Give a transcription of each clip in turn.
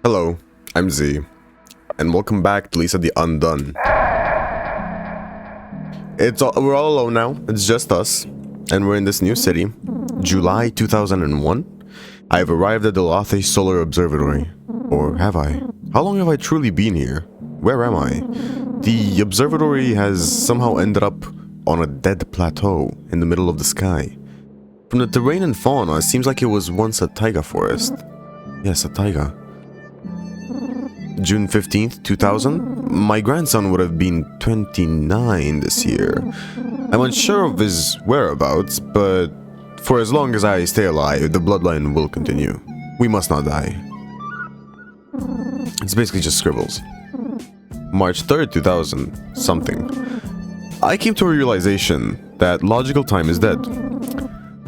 Hello, I'm Z, and welcome back to Lisa the Undone. We're all alone now, it's just us, and we're in this new city, July 2001. I've arrived at the Lothe Solar Observatory. Or have I? How long have I truly been here? Where am I? The observatory has somehow ended up on a dead plateau in the middle of the sky. From the terrain and fauna, it seems like it was once a taiga forest. Yes, a taiga. June 15th, 2000. My grandson would have been 29 this year. I'm unsure of his whereabouts, but for as long as I stay alive, the bloodline will continue. We must not die. It's basically just scribbles. March 3rd, 2000 something. I came to a realization that logical time is dead.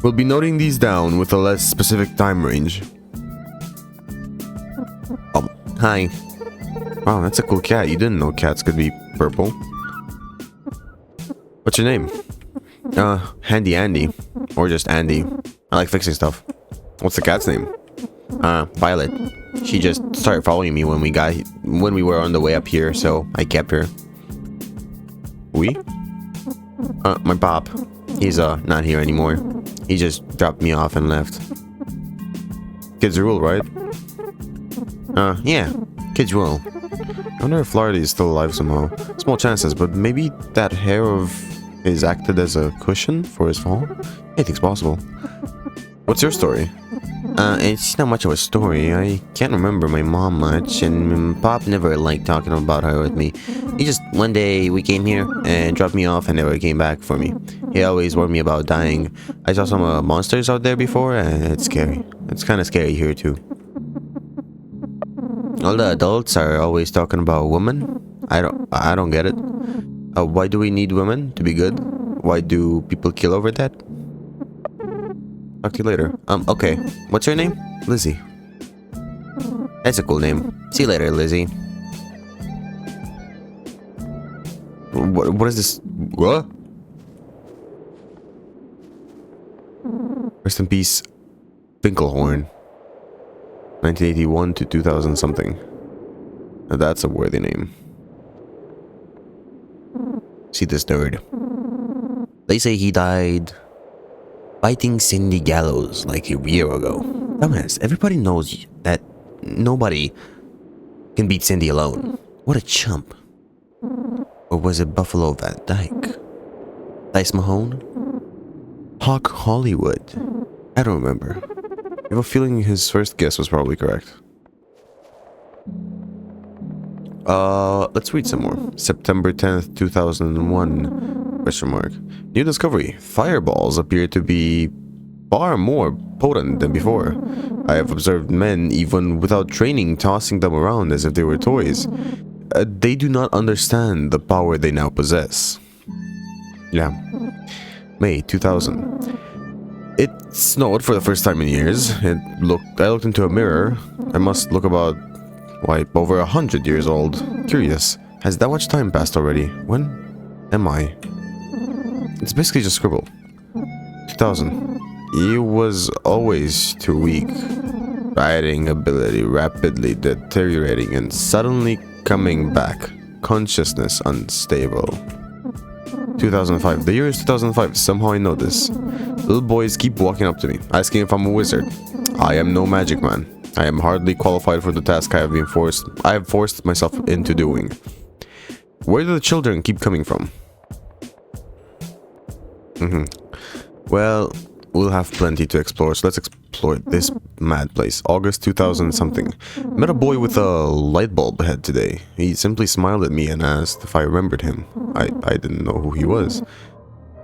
We'll be noting these down with a less specific time range. Oh, hi. Wow, that's a cool cat. You didn't know cats could be purple. What's your name? Handy Andy. Or just Andy. I like fixing stuff. What's the cat's name? Violet. She just started following me when we were on the way up here, so I kept her. We? My pop. He's not here anymore. He just dropped me off and left. Kids rule, right? Yeah. Kids rule. I wonder if Florida is still alive somehow. Small chances, but maybe that hair of his acted as a cushion for his fall? Anything's possible. What's your story? It's not much of a story. I can't remember my mom much, and Pop never liked talking about her with me. He just, one day we came here and dropped me off and never came back for me. He always warned me about dying. I saw some monsters out there before, and it's scary. It's kind of scary here too. All the adults are always talking about women. I don't get it. Why do we need women to be good? Why do people kill over that? Talk to you later. Okay. What's your name? Lizzie. That's a cool name. See you later, Lizzie. What is this? What? Rest in peace, Finkelhorn. 1981 to 2000 something. Now that's a worthy name. See this nerd. They say he died fighting Cindy Gallows like a year ago. Dumbass, everybody knows that nobody can beat Cindy alone. What a chump. Or was it Buffalo Van Dyke? Dice Mahone? Hawk Hollywood? I don't remember. I have a feeling his first guess was probably correct. Let's read some more. September 10th, 2001. Question mark. New discovery. Fireballs appear to be far more potent than before. I have observed men, even without training, tossing them around as if they were toys. They do not understand the power they now possess. Yeah. May 2000. It snowed for the first time in years. I looked into a mirror. I must look about, over 100 years old. Curious. Has that much time passed already? When am I? It's basically just scribble. 2000. He was always too weak. Writing ability rapidly deteriorating and suddenly coming back. Consciousness unstable. 2005. The year is 2005. Somehow I know this. Little boys keep walking up to me, asking if I'm a wizard. I am no magic man. I am hardly qualified for the task I have forced myself into doing. Where do the children keep coming from? Well, we'll have plenty to explore, so let's explore this mad place. August 2000 something. Met a boy with a light bulb head today. He simply smiled at me and asked if I remembered him. I didn't know who he was.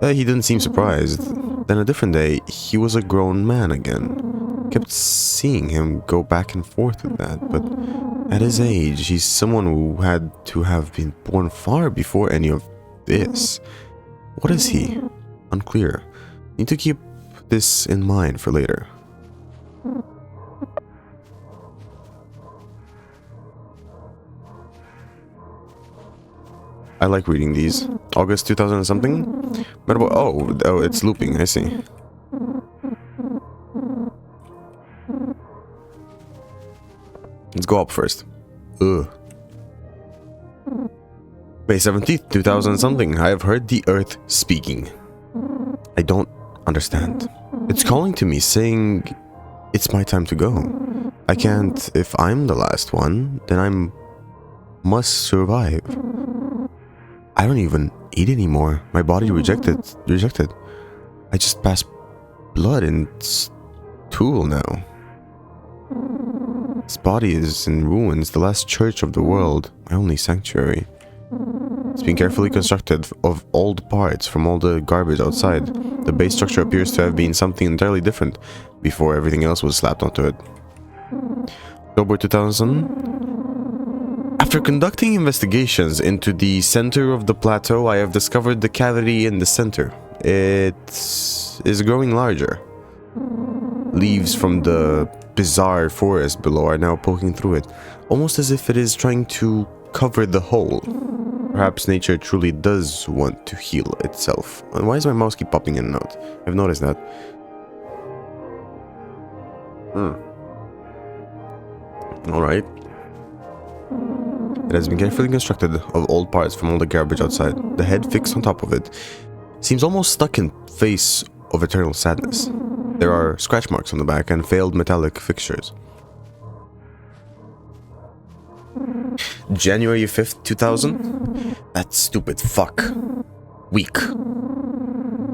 He didn't seem surprised. Then a different day, he was a grown man again. Kept seeing him go back and forth with that, but at his age, he's someone who had to have been born far before any of this. What is he? Unclear. Need to keep this in mind for later. I like reading these. August 2000 something? Oh, it's looping, I see. Let's go up first. Ugh. May 17th, 2000 something. I have heard the earth speaking. I don't understand. It's calling to me, saying it's my time to go. I can't. If I'm the last one, then I must survive. I don't even eat anymore. My body rejected. I just pass blood and stool now. This body is in ruins, the last church of the world, my only sanctuary. It's been carefully constructed of old parts from all the garbage outside. The base structure appears to have been something entirely different before everything else was slapped onto it. October 2000. After conducting investigations into the center of the plateau, I have discovered the cavity in the center. It is growing larger. Leaves from the bizarre forest below are now poking through it, almost as if it is trying to cover the hole. Perhaps nature truly does want to heal itself. And why does my mouse keep popping in and out? I've noticed that. Alright. It has been carefully constructed of old parts from all the garbage outside. The head fixed on top of it seems almost stuck in face of eternal sadness. There are scratch marks on the back and failed metallic fixtures. January 5th, 2000? That stupid fuck. Weak.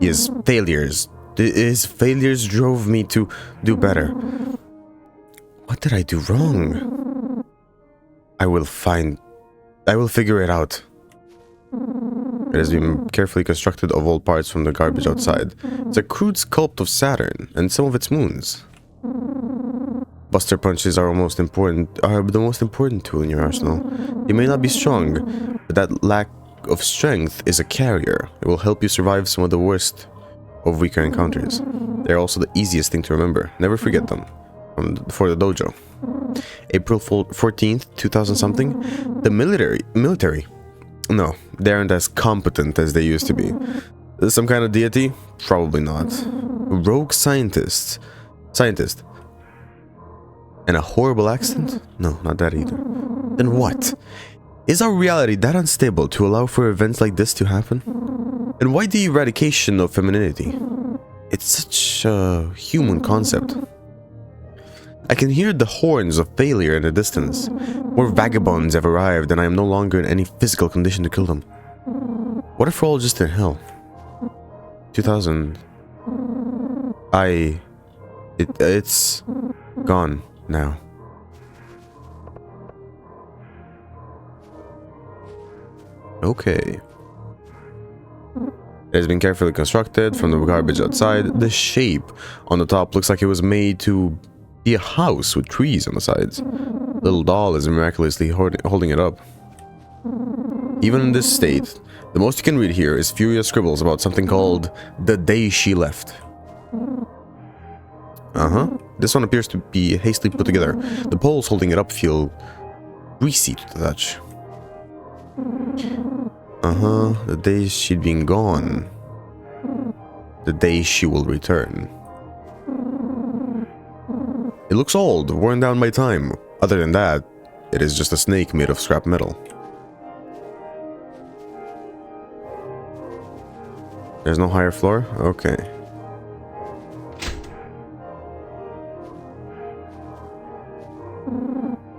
His failures drove me to do better. What did I do wrong? I will figure it out. It has been carefully constructed of old parts from the garbage outside. It's a crude sculpt of Saturn and some of its moons. Buster punches are the most important tool in your arsenal. You may not be strong, but that lack of strength is a carrier. It will help you survive some of the worst of weaker encounters. They're also the easiest thing to remember. Never forget them. For the dojo. April 14th, 2000 something. The military. No, they aren't as competent as they used to be. Some kind of deity? Probably not. Rogue scientist. And a horrible accent? No, not that either. Then what? Is our reality that unstable to allow for events like this to happen? And why the eradication of femininity? It's such a human concept. I can hear the horns of failure in the distance. More vagabonds have arrived and I am no longer in any physical condition to kill them. What if we're all just in hell? 2000. It's gone now. Okay. It has been carefully constructed from the garbage outside. The shape on the top looks like it was made to be a house with trees on the sides. Little doll is miraculously holding it up. Even in this state, the most you can read here is furious scribbles about something called the day she left. This one appears to be hastily put together. The poles holding it up feel greasy to the touch. The day she'd been gone. The day she will return. It looks old, worn down by time. Other than that, it is just a snake made of scrap metal. There's no higher floor? Okay.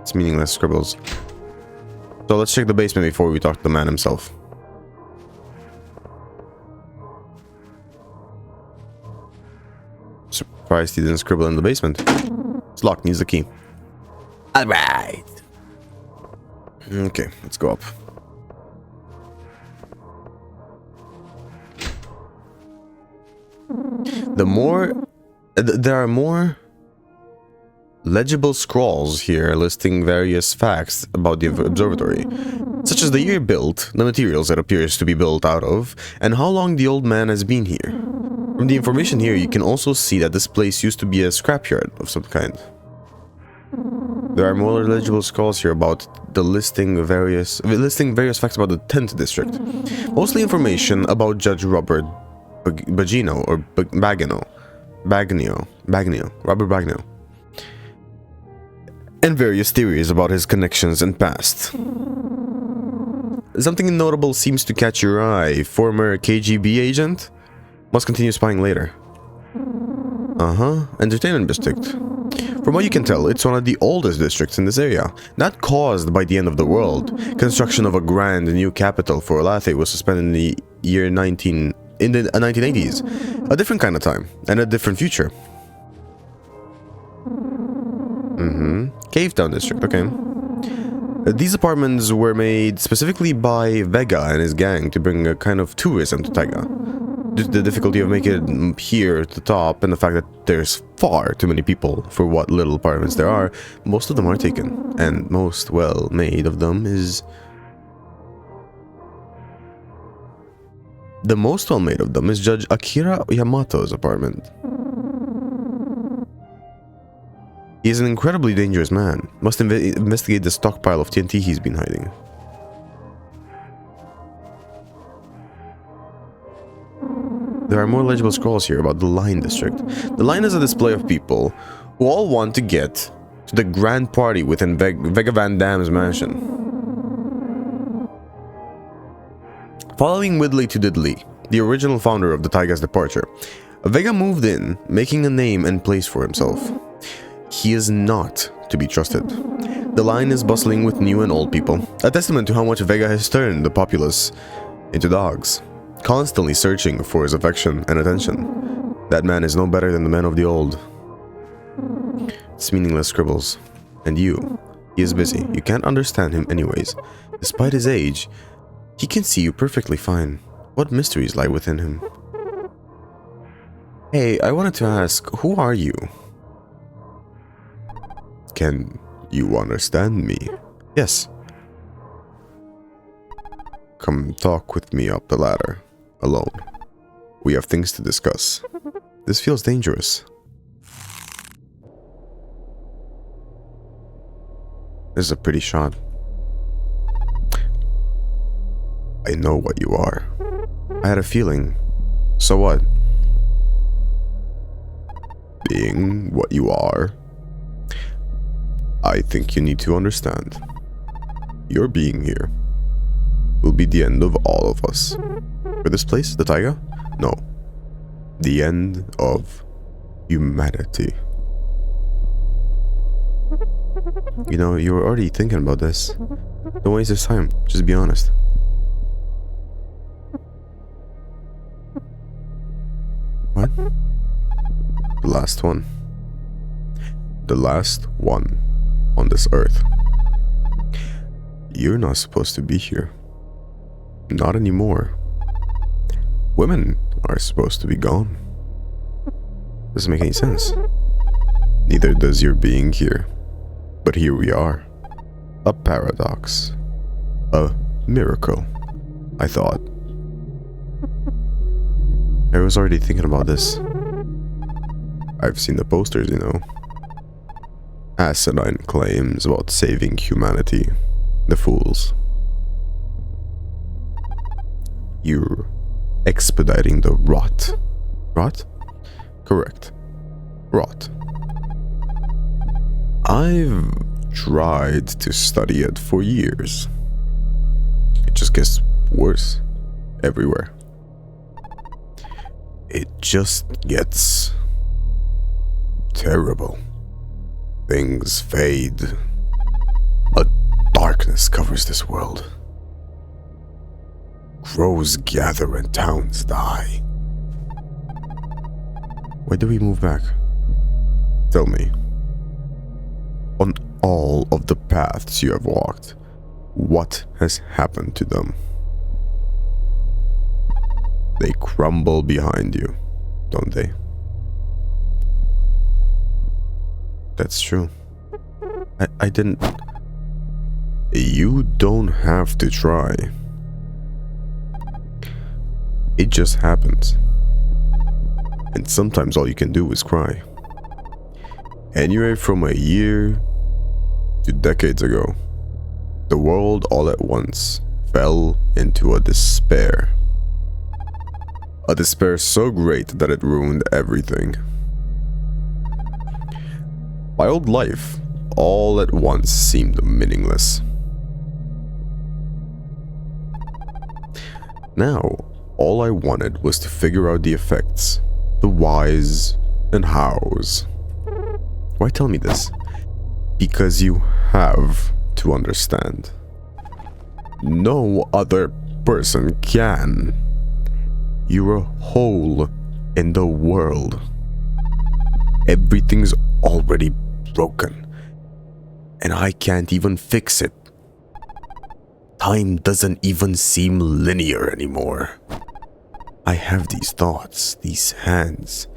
It's meaningless scribbles. So let's check the basement before we talk to the man himself. Surprised he didn't scribble in the basement. It's locked, needs the key. Alright. Okay, let's go up. There are more legible scrawls here listing various facts about the observatory, such as the year built, the materials it appears to be built out of, and how long the old man has been here. From the information here, you can also see that this place used to be a scrapyard of some kind. There are more legible scrawls here about the listing various facts about the 10th district. Mostly information about Judge Robert Bagino or Bagnio. Robert Bagnio. and various theories about his connections and past. Something notable seems to catch your eye. Former KGB agent? Must continue spying later. Entertainment district. From what you can tell, it's one of the oldest districts in this area. Not caused by the end of the world. Construction of a grand new capital for Olathe was suspended in the year 1980s. A different kind of time, and a different future. Cave Town district, okay. These apartments were made specifically by Vega and his gang to bring a kind of tourism to Taiga. Due to the difficulty of making it here at the top and the fact that there's far too many people for what little apartments there are, most of them are taken. And most well made of them is... The most well made of them is Judge Akira Yamato's apartment. He is an incredibly dangerous man. Must investigate the stockpile of TNT he's been hiding. There are more legible scrolls here about the Line District. The Line is a display of people who all want to get to the grand party within Vega Van Damme's mansion. Following Widley to Diddley, the original founder of the Taiga's departure, Vega moved in, making a name and place for himself. He is not to be trusted. The Line is bustling with new and old people, a testament to how much Vega has turned the populace into dogs, constantly searching for his affection and attention. That man is no better than the men of the old. It's meaningless scribbles. And he is busy. You can't understand him anyways. Despite his age, he can see you perfectly fine. What mysteries lie within him? Hey, I wanted to ask, who are you? Can you understand me? Yes. Come talk with me up the ladder. Alone. We have things to discuss. This feels dangerous. This is a pretty shot. I know what you are. I had a feeling. So what? Being what you are, I think you need to understand. Your being here will be the end of all of us. For this place, the Taiga? No. The end of humanity. You know, you were already thinking about this. Don't waste this time. Just be honest. What? The last one. The last one on this earth. You're not supposed to be here. Not anymore. Women are supposed to be gone. Doesn't make any sense. Neither does your being here. But here we are. A paradox. A miracle, I thought. I was already thinking about this. I've seen the posters, you know. Asinine claims about saving humanity. The fools. You're expediting the rot. Rot? Correct. Rot. I've tried to study it for years. It just gets worse everywhere. It just gets terrible. Things fade. A darkness covers this world. Crows gather and towns die. Why do we move back? Tell me. On all of the paths you have walked, what has happened to them? They crumble behind you, don't they? That's true. I didn't... You don't have to try. It just happens. And sometimes all you can do is cry. Anywhere from a year to decades ago, the world all at once fell into a despair. A despair so great that it ruined everything. My old life, all at once seemed meaningless. Now, all I wanted was to figure out the effects, the whys and hows. Why tell me this? Because you have to understand. No other person can. You're a hole in the world. Everything's already broken, and I can't even fix it. Time doesn't even seem linear anymore. I have these thoughts, these hands.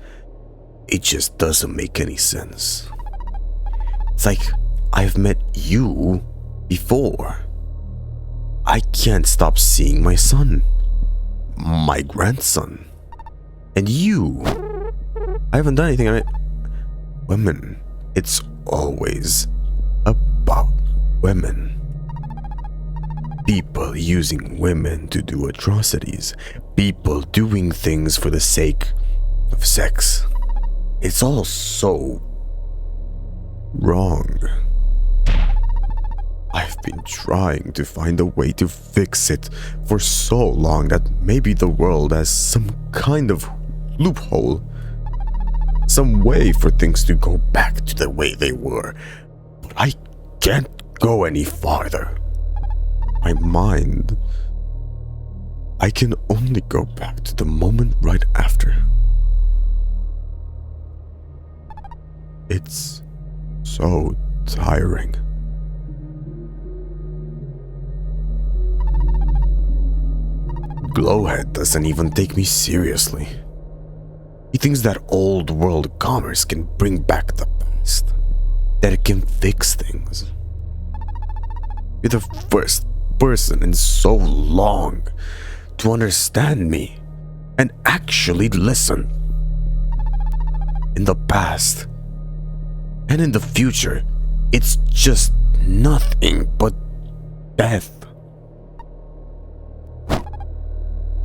It just doesn't make any sense. It's like I've met you before. I can't stop seeing my son, my grandson, and you. I haven't done anything. Women. It's always about women. People using women to do atrocities. People doing things for the sake of sex. It's all so wrong. I've been trying to find a way to fix it for so long that maybe the world has some kind of loophole. Some way for things to go back to the way they were. But I can't go any farther. My mind, I can only go back to the moment right after. It's so tiring. Glowhead doesn't even take me seriously. He thinks that old world commerce can bring back the past, that it can fix things. You're the first person in so long to understand me and actually listen. In the past and in the future, it's just nothing but death.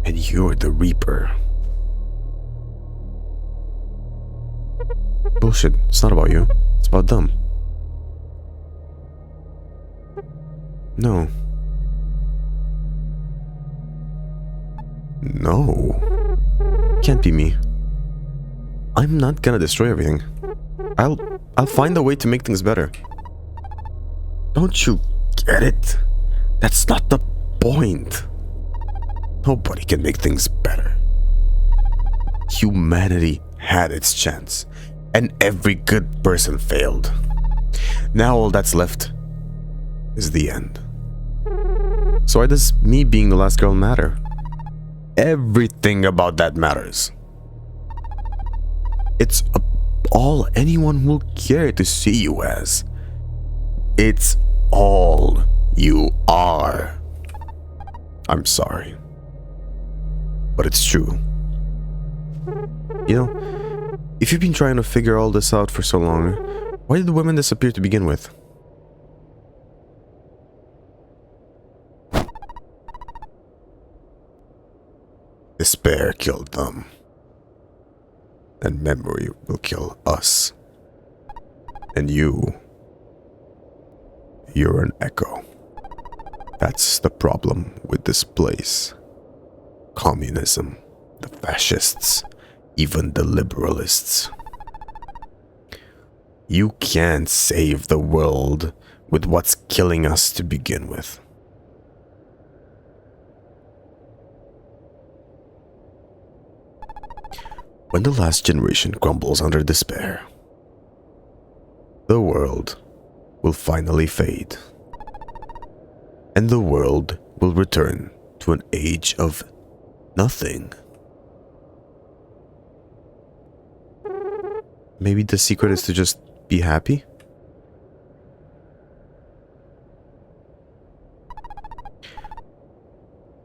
And you're the Reaper. Bullshit. It's not about you. It's about them. No. No. Can't be me. I'm not gonna destroy everything. I'll find a way to make things better. Don't you get it? That's not the point. Nobody can make things better. Humanity had its chance, and every good person failed. Now all that's left is the end. So why does me being the last girl matter? Everything about that matters. It's all anyone will care to see you as. It's all you are. I'm sorry, but it's true. You know, if you've been trying to figure all this out for so long, why did the women disappear to begin with? Despair killed them, and memory will kill us. And you're an echo. That's the problem with this place. Communism, the fascists, even the liberalists. You can't save the world with what's killing us to begin with. When the last generation crumbles under despair, the world will finally fade, and the world will return to an age of nothing. Maybe the secret is to just be happy?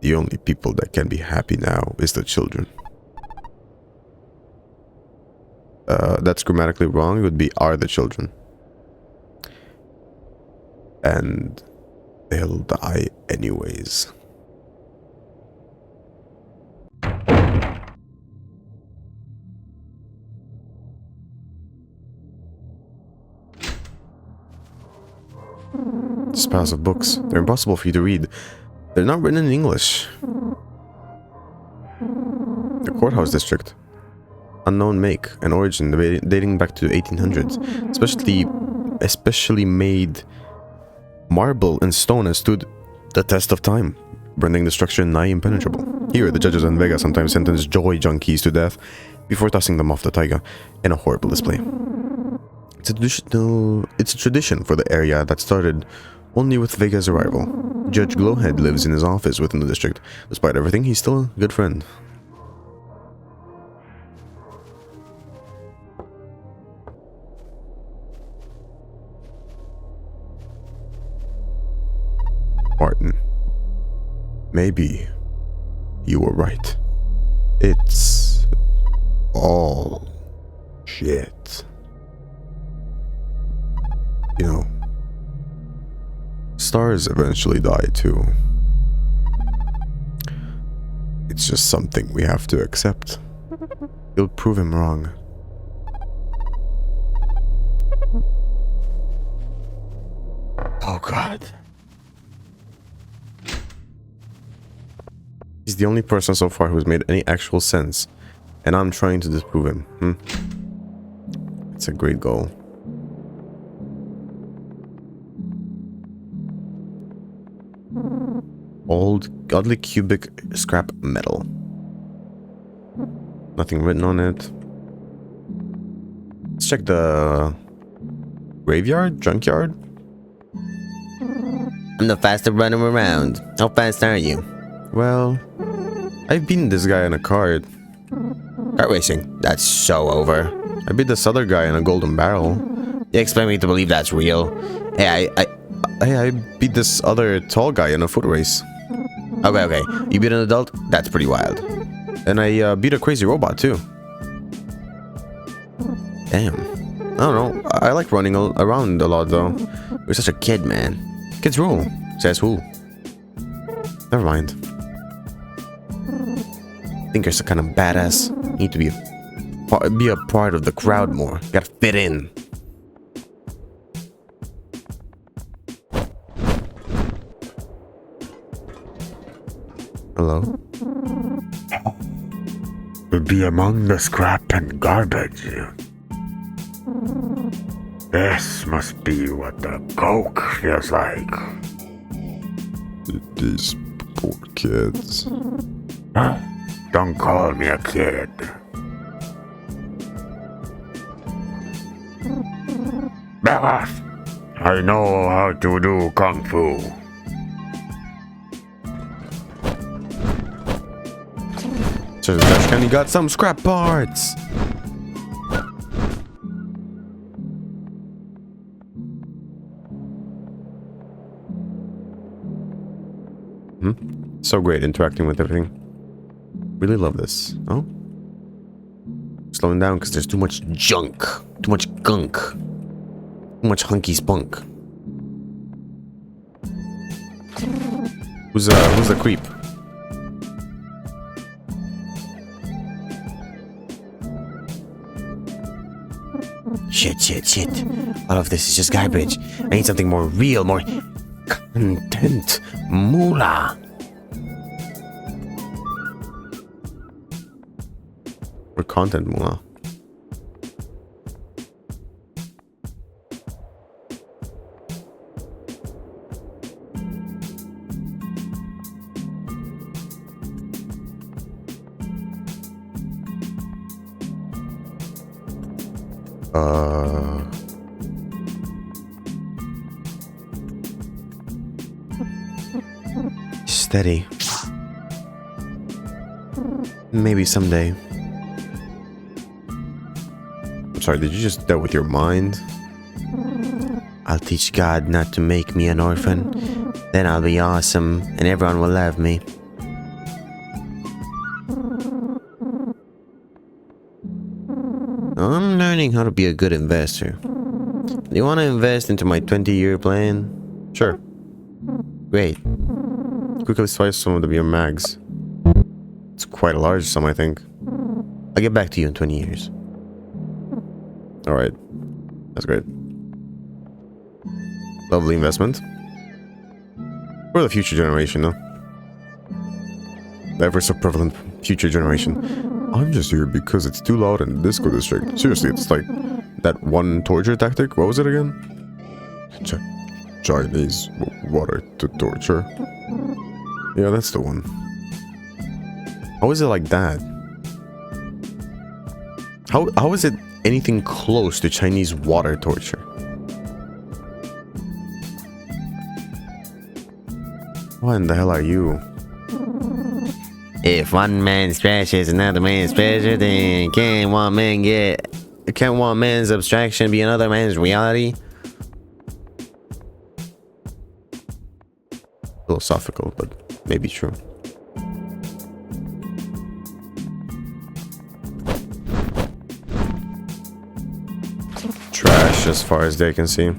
The only people that can be happy now is the children. That's grammatically wrong. It would be are the children. And they'll die anyways. Just piles of books. They're impossible for you to read. They're not written in English. The courthouse district. Unknown make and origin dating back to the 1800s. Especially made marble and stone has stood the test of time, rendering the structure nigh impenetrable. Here, the judges in Vega sometimes sentence joy junkies to death before tossing them off the taiga in a horrible display. It's a tradition for the area that started only with Vega's arrival. Judge Glowhead lives in his office within the district. Despite everything, he's still a good friend. Martin. Maybe you were right. It's all shit. You know, stars eventually die too. It's just something we have to accept. You'll prove him wrong. Oh God. He's the only person so far who's made any actual sense, and I'm trying to disprove him. It's a great goal. Old, oddly cubic scrap metal. Nothing written on it. Let's check the graveyard, junkyard. I'm the fastest runner around. How fast are you? Well, I've beaten this guy in a cart. Kart racing? That's so over. I beat this other guy in a golden barrel. You expect me to believe that's real? Hey, I beat this other tall guy in a foot race. Okay. You beat an adult? That's pretty wild. And I beat a crazy robot too. Damn. I don't know. I like running around a lot though. You're such a kid, man. Kids rule. Says who? Never mind. I think you're some kind of badass. You need to be a part of the crowd more. You gotta fit in. Hello? To be among the scrap and garbage. This must be what the coke feels like. These poor kids. Huh? Don't call me a kid. Back off! I know how to do kung fu. So the trash can, you got some scrap parts. So great interacting with everything. Really love this. Oh? Slowing down because there's too much junk. Too much gunk. Too much hunky spunk. Who's the creep? Shit. All of this is just garbage. I need something more real, more content. Moolah. Or content moolah. Steady. Maybe someday. I'm sorry, did you just do that with your mind? I'll teach God not to make me an orphan. Then I'll be awesome and everyone will love me. I'm learning how to be a good investor. Do you want to invest into my 20-year plan? Sure. Great. Quickly slice some of your mags. It's quite a large sum, I think. I'll get back to you in 20 years. Alright. That's great. Lovely investment. For the future generation, no? The ever so prevalent future generation. I'm just here because it's too loud in the disco district. Seriously, it's like that one torture tactic. What was it again? Chinese water to torture. Yeah, that's the one. How is it like that? How is it anything close to Chinese water torture? What in the hell are you? If one man's trash is another man's treasure, then can't one man's abstraction be another man's reality? Philosophical, but maybe true. Trash as far as they can see.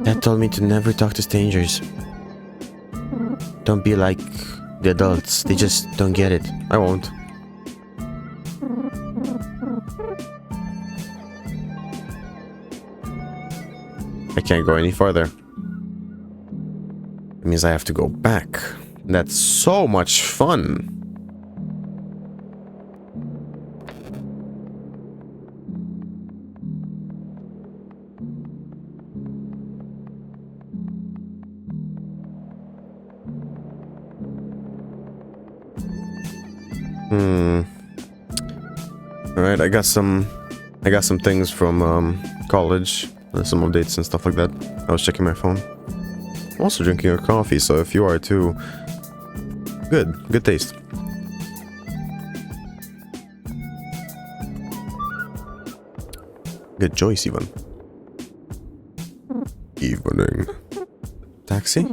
Dad told me to never talk to strangers. Don't be like the adults. They just don't get it. I won't. I can't go any farther. It means I have to go back. That's so much fun. Alright, I got some things from college. Some updates and stuff like that. I was checking my phone. I'm also drinking a coffee, so if you are too, good taste. Good choice, even. Evening. Taxi?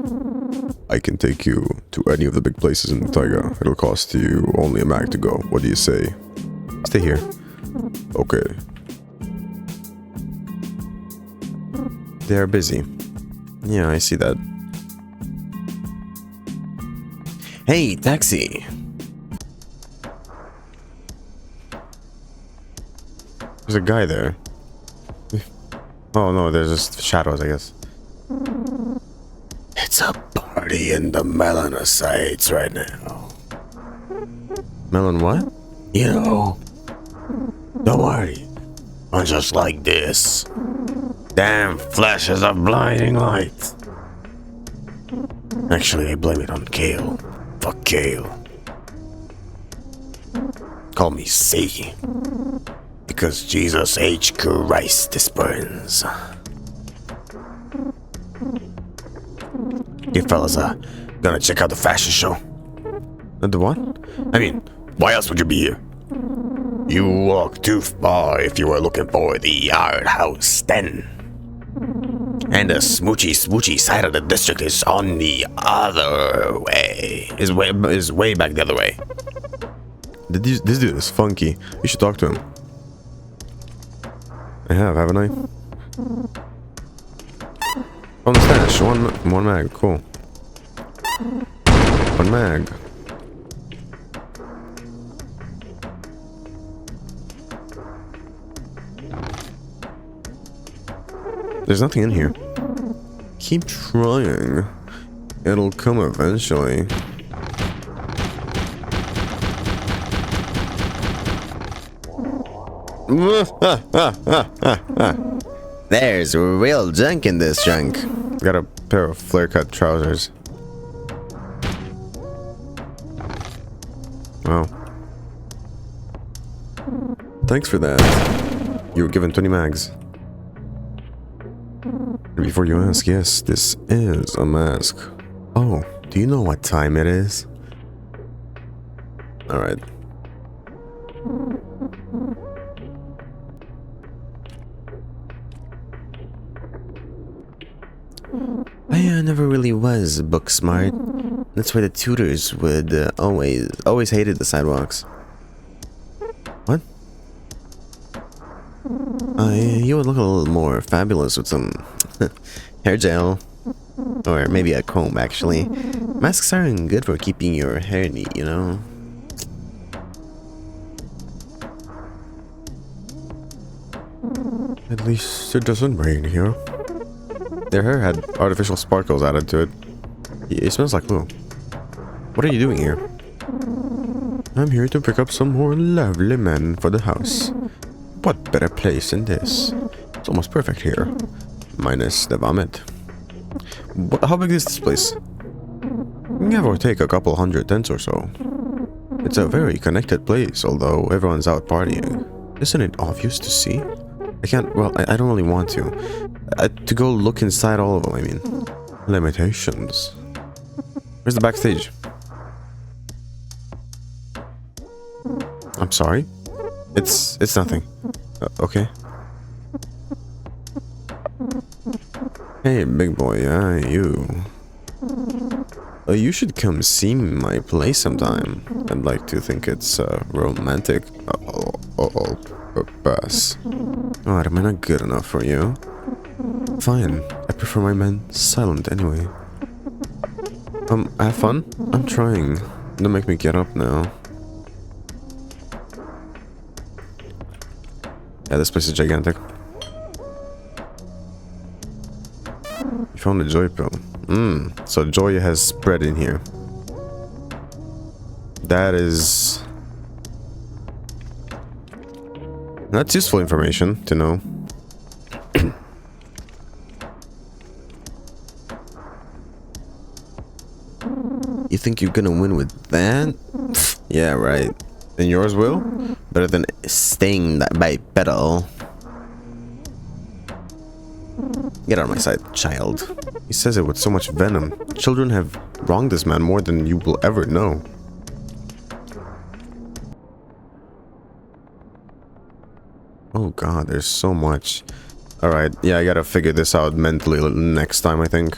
I can take you to any of the big places in Taiga. It'll cost you only a mag to go. What do you say? Stay here. Okay. They're busy. Yeah, I see that. Hey, taxi! There's a guy there. Oh no, there's just shadows, I guess. It's a party in the melanocytes right now. Melon what? You know, don't worry. I'm just like this. Damn flashes of blinding light. Actually, I blame it on Kale. Fuck Kale. Call me C. Because Jesus H. Christ this burns. You fellas gonna check out the fashion show? The what? I mean, why else would you be here? You walk too far if you were looking for the art house then. And the smoochy side of the district is on the other way. Is way back the other way. This dude is funky. You should talk to him. I have, haven't I? On the stash, one mag, cool. One mag. There's nothing in here. Keep trying. It'll come eventually. There's real junk in this junk. Got a pair of flare-cut trousers. Wow. Thanks for that. You were given 20 mags. And before you ask, yes, this is a mask. Oh, do you know what time it is? Alright. I never really was book smart. That's why the tutors would always hated the sidewalks. What? You would look a little more fabulous with some hair gel. Or maybe a comb, actually. Masks aren't good for keeping your hair neat, you know? At least it doesn't rain here. Their hair had artificial sparkles added to it. It smells like poo. What are you doing here? I'm here to pick up some more lovely men for the house. What better place than this? It's almost perfect here. Minus the vomit. How big is this place? Give or take a couple hundred tents or so. It's a very connected place, although everyone's out partying. Isn't it obvious to see? I can't, well, I don't really want to. To go look inside all of them, I mean. Limitations. Where's the backstage? I'm sorry? It's nothing. Okay. Hey, big boy, you. You should come see my place sometime. I'd like to think it's romantic. Pass. Oh, am I not good enough for you? Fine. I prefer my men silent anyway. Have fun? I'm trying. Don't make me get up now. Yeah, this place is gigantic. You found a joy pill. So joy has spread in here. That is... That's useful information to know. You think you're gonna win with that? Yeah, right. And yours will? Better than staying that bipedal. Get out of my sight, child. He says it with so much venom. Children have wronged this man more than you will ever know. Oh god, there's so much. Alright, yeah, I gotta figure this out mentally next time, I think.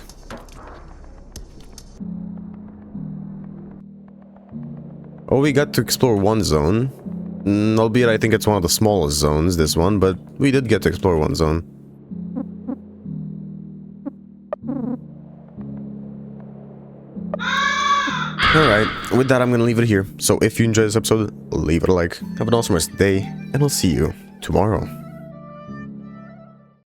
Oh, we got to explore one zone. Albeit I think it's one of the smallest zones, this one, but we did get to explore one zone. Alright, with that I'm gonna leave it here. So if you enjoyed this episode, leave it a like. Have an awesome rest of the day, and I'll see you tomorrow.